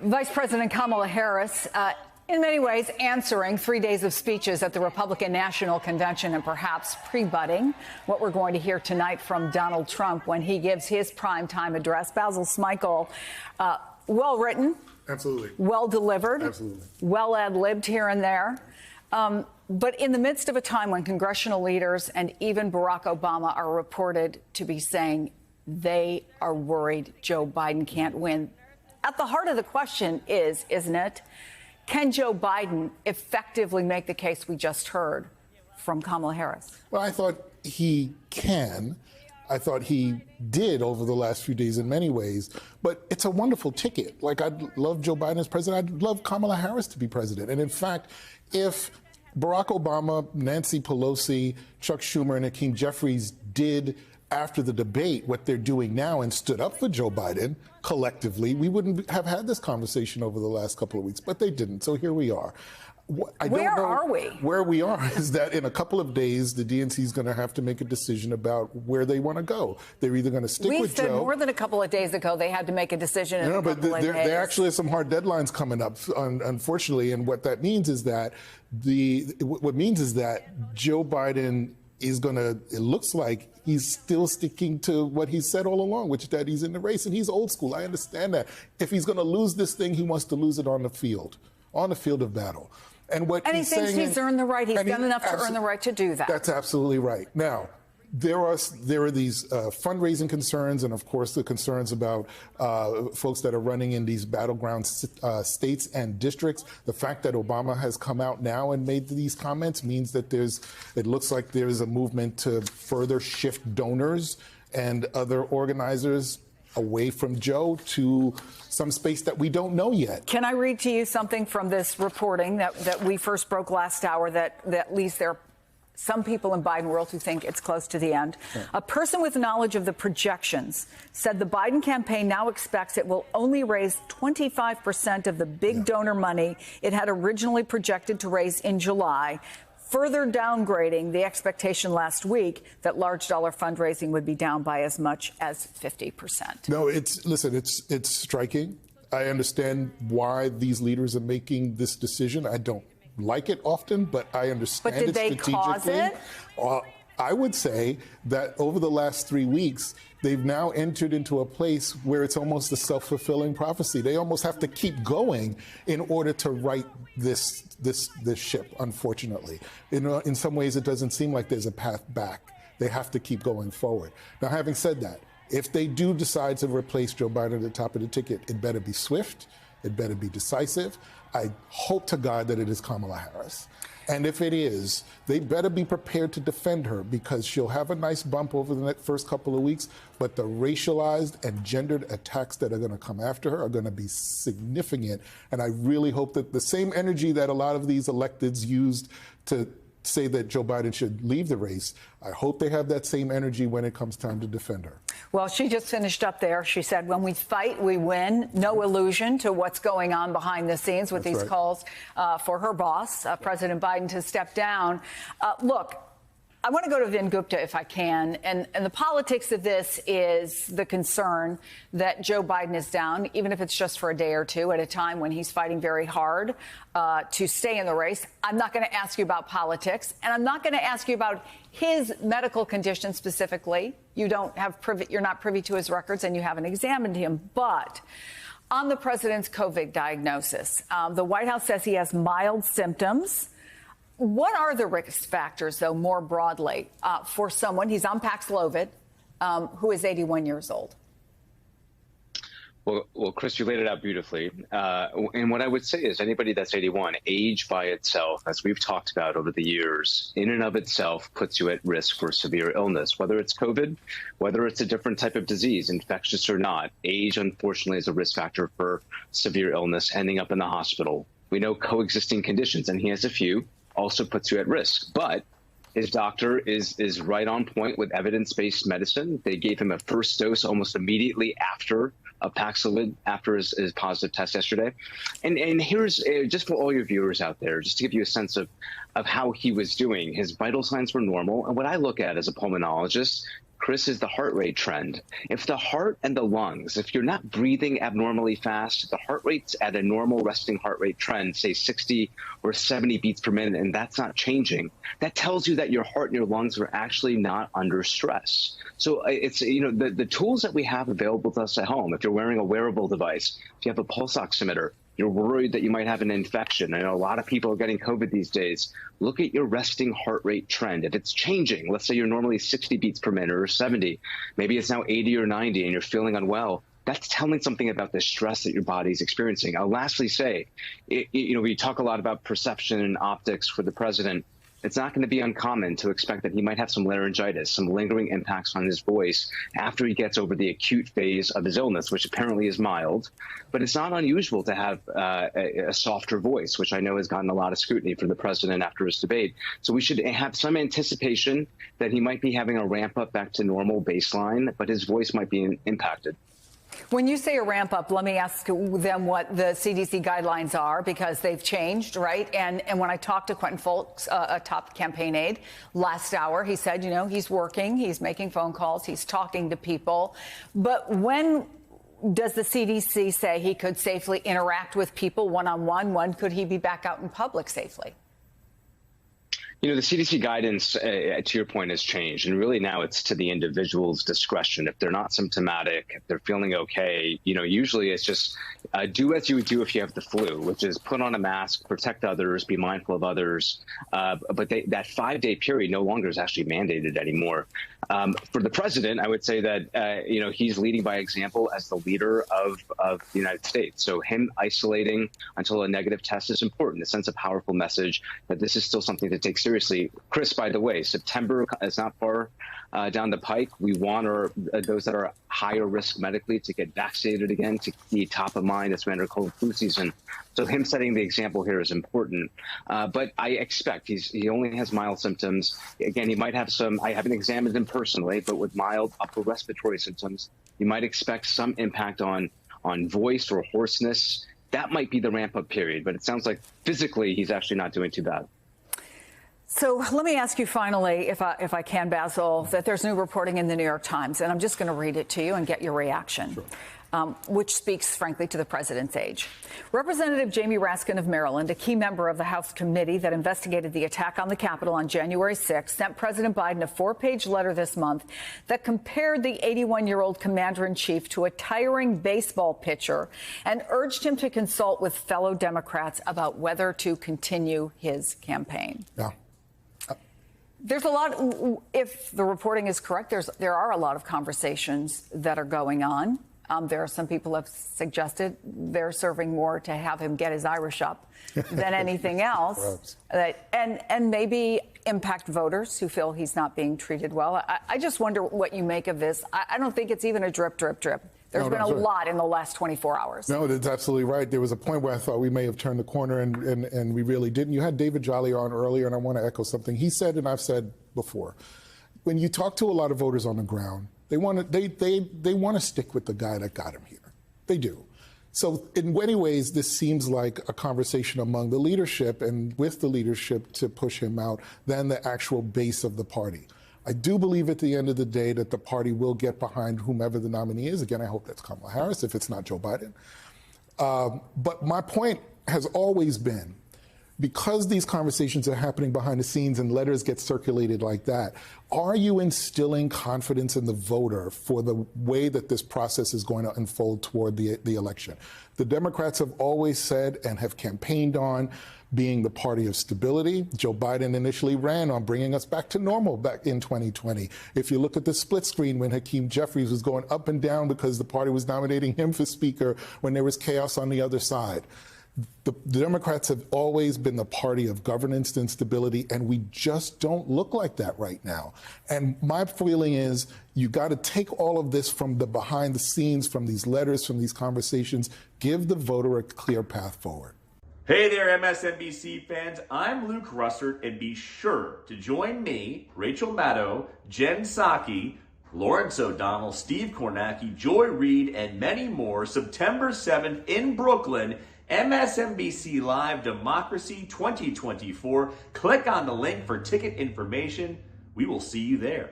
Vice President Kamala Harris, in many ways, answering 3 days of speeches at the Republican National Convention and perhaps pre-budding what we're going to hear tonight from Donald Trump when he gives his primetime address. Basil Smikle, well written. Absolutely. Well delivered. Absolutely. Well ad-libbed here and there. But in the midst of a time when congressional leaders and even Barack Obama are reported to be saying they are worried Joe Biden can't win, at the heart of the question is, isn't it, can Joe Biden effectively make the case we just heard from Kamala Harris? Well, I thought he can. I thought he did over the last few days in many ways. But it's a wonderful ticket. Like, I'd love Joe Biden as president. I'd love Kamala Harris to be president. And in fact, if Barack Obama, Nancy Pelosi, Chuck Schumer, and Hakeem Jeffries did after the debate what they're doing now and stood up for Joe Biden collectively, we wouldn't have had this conversation over the last couple of weeks. But they didn't. So here we are. Where are we? Where we are is that in a couple of days, the DNC is going to have to make a decision about where they want to go. They're either going to stick with Joe. We said more than a couple of days ago they had to make a decision. No, but there actually are some hard deadlines coming up, unfortunately. And what that means is that Joe Biden is going to, it looks like he's still sticking to what he said all along, which is that he's in the race and he's old school. I understand that. If he's going to lose this thing, he wants to lose it on the field of battle. And he thinks he's earned the right. He's done enough to earn the right to do that. That's absolutely right. Now, there are these fundraising concerns and, of course, the concerns about folks that are running in these battleground states and districts. The fact that Obama has come out now and made these comments means that it looks like there's a movement to further shift donors and other organizers away from Joe to some space that we don't know yet. Can I read to you something from this reporting that we first broke last hour that at least there are some people in Biden world who think it's close to the end? Yeah. A person with knowledge of the projections said the Biden campaign now expects it will only raise 25% of the big donor money it had originally projected to raise in July, further downgrading the expectation last week that large dollar fundraising would be down by as much as 50%. No, it's striking. I understand why these leaders are making this decision. I don't like it often, but I understand it strategically. But did they cause it? I would say that over the last 3 weeks, they've now entered into a place where it's almost a self-fulfilling prophecy. They almost have to keep going in order to right this ship, unfortunately. In some ways, it doesn't seem like there's a path back. They have to keep going forward. Now, having said that, if they do decide to replace Joe Biden at the top of the ticket, it better be swift. It better be decisive. I hope to God that it is Kamala Harris. And if it is, they better be prepared to defend her because she'll have a nice bump over the first couple of weeks. But the racialized and gendered attacks that are going to come after her are going to be significant. And I really hope that the same energy that a lot of these electeds used to say that Joe Biden should leave the race, I hope they have that same energy when it comes time to defend her. Well, she just finished up there. She said, when we fight, we win. No illusion to what's going on behind the scenes with these calls for her boss, President Biden, to step down. Look, I want to go to Vin Gupta if I can. And the politics of this is the concern that Joe Biden is down, even if it's just for a day or two at a time when he's fighting very hard to stay in the race. I'm not going to ask you about politics, and I'm not going to ask you about his medical condition specifically. You're not privy to his records, and you haven't examined him. But on the president's COVID diagnosis, the White House says he has mild symptoms. What are the risk factors, though, more broadly, for someone, he's on Paxlovid, who is 81 years old? Well, Chris, you laid it out beautifully. And what I would say is anybody that's 81, age by itself, as we've talked about over the years, in and of itself puts you at risk for severe illness, whether it's COVID, whether it's a different type of disease, infectious or not. Age, unfortunately, is a risk factor for severe illness, ending up in the hospital. We know coexisting conditions, and he has a few, also puts you at risk. But his doctor is right on point with evidence-based medicine. They gave him a first dose almost immediately after Paxlovid, after his positive test yesterday. And here's, just for all your viewers out there, just to give you a sense of how he was doing. His vital signs were normal. And what I look at as a pulmonologist, Chris, is the heart rate trend. If the heart and the lungs, if you're not breathing abnormally fast, the heart rate's at a normal resting heart rate trend, say 60 or 70 beats per minute, and that's not changing, that tells you that your heart and your lungs are actually not under stress. So it's, the tools that we have available to us at home, if you're wearing a wearable device, if you have a pulse oximeter, you're worried that you might have an infection. I know a lot of people are getting COVID these days. Look at your resting heart rate trend. If it's changing, let's say you're normally 60 beats per minute or 70, maybe it's now 80 or 90 and you're feeling unwell, that's telling something about the stress that your body's experiencing. I'll lastly say, we talk a lot about perception and optics for the president. It's not going to be uncommon to expect that he might have some laryngitis, some lingering impacts on his voice after he gets over the acute phase of his illness, which apparently is mild. But it's not unusual to have a softer voice, which I know has gotten a lot of scrutiny from the president after his debate. So we should have some anticipation that he might be having a ramp up back to normal baseline, but his voice might be impacted. When you say a ramp up, let me ask them what the CDC guidelines are, because they've changed, right? And when I talked to Quentin Fulks, a top campaign aide, last hour, he said, he's working, he's making phone calls, he's talking to people. But when does the CDC say he could safely interact with people one-on-one? When could he be back out in public safely? The CDC guidance, to your point, has changed. And really now it's to the individual's discretion. If they're not symptomatic, if they're feeling okay, usually it's just do as you would do if you have the flu, which is put on a mask, protect others, be mindful of others. But that 5-day period no longer is actually mandated anymore. For the president, I would say that, he's leading by example as the leader of the United States. So him isolating until a negative test is important. It sends a powerful message that this is still something to take seriously. Chris, by the way, September is not far down the pike. We want those that are higher risk medically to get vaccinated again, to be top of mind as we enter cold flu season. So him setting the example here is important. But I expect he only has mild symptoms. Again, he might have some, I haven't examined him personally, but with mild upper respiratory symptoms, you might expect some impact on voice or hoarseness. That might be the ramp up period, but it sounds like physically he's actually not doing too bad. So let me ask you finally, if I can, Basil, that there's new reporting in the New York Times, and I'm just going to read it to you and get your reaction, which speaks, frankly, to the president's age. Representative Jamie Raskin of Maryland, a key member of the House committee that investigated the attack on the Capitol on January 6th, sent President Biden a 4-page letter this month that compared the 81-year-old commander-in-chief to a tiring baseball pitcher and urged him to consult with fellow Democrats about whether to continue his campaign. Yeah. There's a lot, if the reporting is correct, there are a lot of conversations that are going on. There are some people have suggested they're serving more to have him get his Irish up than anything else, and maybe impact voters who feel he's not being treated well. I just wonder what you make of this. I don't think it's even a drip. There's been a lot in the last 24 hours. No, that's absolutely right. There was a point where I thought we may have turned the corner, and we really didn't. You had David Jolly on earlier, and I want to echo something he said, and I've said before. When you talk to a lot of voters on the ground, they want to stick with the guy that got him here. They do. So in many ways, this seems like a conversation among the leadership and with the leadership to push him out than the actual base of the party. I do believe at the end of the day that the party will get behind whomever the nominee is. Again, I hope that's Kamala Harris if it's not Joe Biden. But my point has always been, because these conversations are happening behind the scenes and letters get circulated like that, are you instilling confidence in the voter for the way that this process is going to unfold toward the election? The Democrats have always said and have campaigned on being the party of stability. Joe Biden initially ran on bringing us back to normal back in 2020. If you look at the split screen when Hakeem Jeffries was going up and down because the party was nominating him for speaker when there was chaos on the other side. The Democrats have always been the party of governance and stability, and we just don't look like that right now. And my feeling is you got to take all of this from the behind the scenes, from these letters, from these conversations, give the voter a clear path forward. Hey there, MSNBC fans. I'm Luke Russert, and be sure to join me, Rachel Maddow, Jen Psaki, Lawrence O'Donnell, Steve Kornacki, Joy Reid, and many more September 7th in Brooklyn, MSNBC Live Democracy 2024. Click on the link for ticket information. We will see you there.